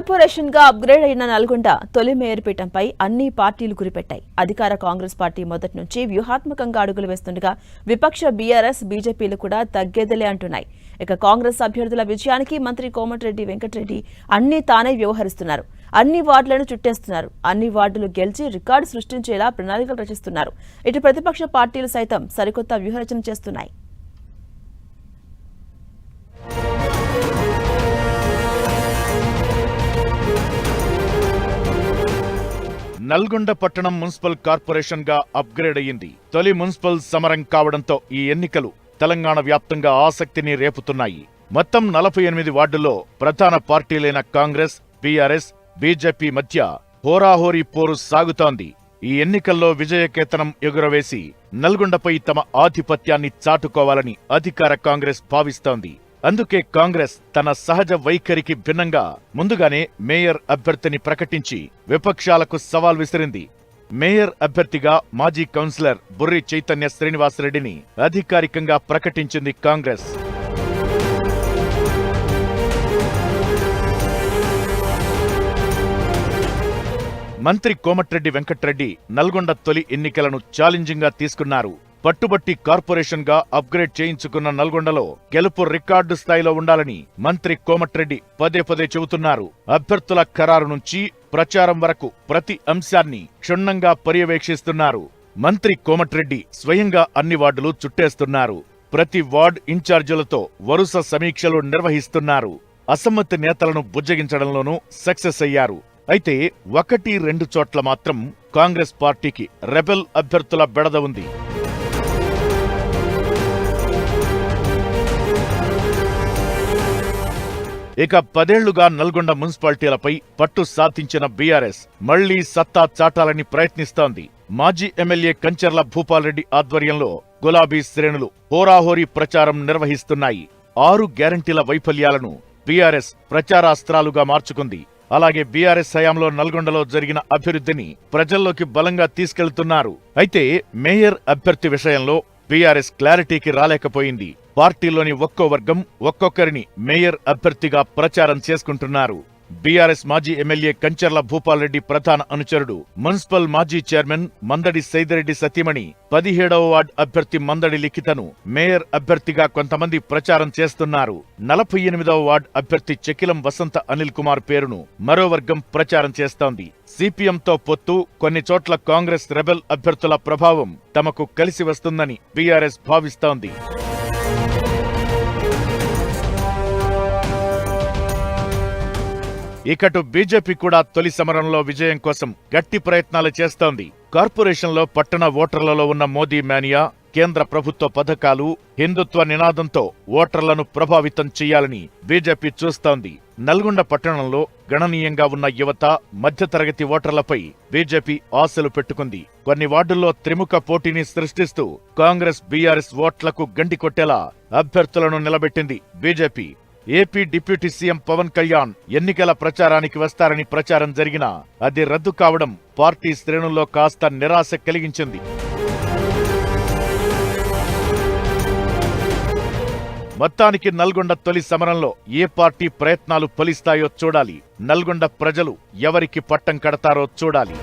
Corporation గా upgrade అయిన నల్గొండ తొలి మేయర్ పీఠంపై అన్ని పార్టీలు గురిపెట్టాయి. అధికార కాంగ్రెస్ పార్టీ మొదటి నుంచి వ్యూహాత్మకంగా అడుగులు వేస్తుండగా విపక్ష బీఆర్ఎస్, బీజేపీలు కూడా తగ్గేదలే అంటున్నాయి. ఇక కాంగ్రెస్ అభ్యర్థుల విజయానికి మంత్రి కోమటిరెడ్డి వెంకటరెడ్డి అన్ని తానే వ్యవహరిస్తున్నారు. అన్ని వార్డులను చుట్టేస్తున్నారు. అన్ని వార్డులు గెలిచి రికార్డు సృష్టించేలా ప్రణాళికలు రచిస్తున్నారు. ఇటు ప్రతిపక్ష పార్టీలు సైతం సరికొత్త వ్యూహరచన చేస్తున్నాయి. నల్గొండ పట్టణం మున్సిపల్ కార్పొరేషన్ గా అప్గ్రేడ్ అయ్యింది. తొలి మున్సిపల్ సమరం కావడంతో ఈ ఎన్నికలు తెలంగాణ వ్యాప్తంగా ఆసక్తిని రేపుతున్నాయి. మొత్తం 48 వార్డుల్లో ప్రధాన పార్టీలైన కాంగ్రెస్, బీఆర్ఎస్, బీజేపీ మధ్య హోరాహోరీ పోరు సాగుతోంది. ఈ ఎన్నికల్లో విజయకేతనం ఎగురవేసి నల్గొండపై తమ ఆధిపత్యాన్ని చాటుకోవాలని అధికార కాంగ్రెస్ భావిస్తోంది. అందుకే కాంగ్రెస్ తన సహజ వైఖరికి భిన్నంగా ముందుగానే మేయర్ అభ్యర్థిని ప్రకటించి విపక్షాలకు సవాల్ విసిరింది. మేయర్ అభ్యర్థిగా మాజీ కౌన్సిలర్ బుర్రి చైతన్య శ్రీనివాసరెడ్డిని అధికారికంగా ప్రకటించింది కాంగ్రెస్. మంత్రి కోమటిరెడ్డి వెంకటరెడ్డి నల్గొండ తొలి ఎన్నికలను ఛాలెంజింగ్ గా తీసుకున్నారు. పట్టుబట్టి కార్పొరేషన్ గా అప్గ్రేడ్ చేయించుకున్న నల్గొండలో గెలుపు రికార్డు స్థాయిలో ఉండాలని మంత్రి కోమటిరెడ్డి పదే పదే చెబుతున్నారు. అభ్యర్థుల ఖరారు నుంచి ప్రచారం వరకు ప్రతి అంశాన్ని క్షుణ్ణంగా పర్యవేక్షిస్తున్నారు. మంత్రి కోమటిరెడ్డి స్వయంగా అన్ని వార్డులు చుట్టేస్తున్నారు. ప్రతి వార్డ్ ఇన్ఛార్జీలతో వరుస సమీక్షలు నిర్వహిస్తున్నారు. అసమ్మతి నేతలను బుజ్జగించడంలోనూ సక్సెస్ అయ్యారు. అయితే 1-2 చోట్ల మాత్రం కాంగ్రెస్ పార్టీకి రెబెల్ అభ్యర్థుల బెడద ఉంది. ఇక 10 ఏళ్లుగా నల్గొండ మున్సిపాలిటీలపై పట్టు సాధించిన బీఆర్ఎస్ మళ్లీ సత్తా చాటాలని ప్రయత్నిస్తోంది. మాజీ ఎమ్మెల్యే కంచర్ల భూపాల్రెడ్డి ఆధ్వర్యంలో గులాబీ శ్రేణులు హోరాహోరీ ప్రచారం నిర్వహిస్తున్నాయి. 6 గ్యారంటీల వైఫల్యాలను బీఆర్ఎస్ ప్రచారాస్త్రాలుగా మార్చుకుంది. అలాగే బీఆర్ఎస్ హయాంలో నల్గొండలో జరిగిన అభివృద్ధిని ప్రజల్లోకి బలంగా తీసుకెళ్తున్నారు. అయితే మేయర్ అభ్యర్థి విషయంలో బీఆర్ఎస్ క్లారిటీకి రాలేకపోయింది. పార్టీలోని ఒక్కో వర్గం ఒక్కొక్కరిని మేయర్ అభ్యర్థిగా ప్రచారం చేసుకుంటున్నారు. బీఆర్ఎస్ మాజీ ఎమ్మెల్యే కంచర్ల భూపాల్రెడ్డి ప్రధాన అనుచరుడు, మున్సిపల్ మాజీ చైర్మన్ మందడి సైదిరెడ్డి సతీమణి 17వ వార్డు అభ్యర్థి మందడి లిఖితను మేయర్ అభ్యర్థిగా కొంతమంది ప్రచారం చేస్తున్నారు. 48వ వార్డు అభ్యర్థి చెకిలం వసంత అనిల్ కుమార్ పేరును మరో వర్గం ప్రచారం చేస్తోంది. సిపిఎంతో పొత్తు, కొన్ని చోట్ల కాంగ్రెస్ రెబెల్ అభ్యర్థుల ప్రభావం తమకు కలిసి వస్తుందని బీఆర్ఎస్ భావిస్తోంది. ఇకటు బీజేపీ కూడా తొలి సమరంలో విజయం కోసం గట్టి ప్రయత్నాలు చేస్తోంది. కార్పొరేషన్లో పట్టణ ఓటర్లలో ఉన్న మోదీ మేనియా, కేంద్ర ప్రభుత్వ పథకాలు, హిందుత్వ నినాదంతో ఓటర్లను ప్రభావితం చేయాలని బీజేపీ చూస్తోంది. నల్గొండ పట్టణంలో గణనీయంగా ఉన్న యువత, మధ్యతరగతి ఓటర్లపై బీజేపీ ఆశలు పెట్టుకుంది. కొన్ని వార్డుల్లో త్రిముఖ పోటీని సృష్టిస్తూ కాంగ్రెస్, బీఆర్ఎస్ ఓట్లకు గండి కొట్టేలా అభ్యర్థులను నిలబెట్టింది BJP. AP deputy CM Pawan Kalyan ఎన్నికల ప్రచారానికి వస్తారని ప్రచారం జరిగినా అది రద్దు కావడం పార్టీ శ్రేణుల్లో కాస్త నిరాశ కలిగించింది. మొత్తానికి నల్గొండ తొలి సమరంలో ఏ పార్టీ ప్రయత్నాలు ఫలిస్తాయో చూడాలి. నల్గొండ ప్రజలు ఎవరికి పట్టం కడతారో చూడాలి.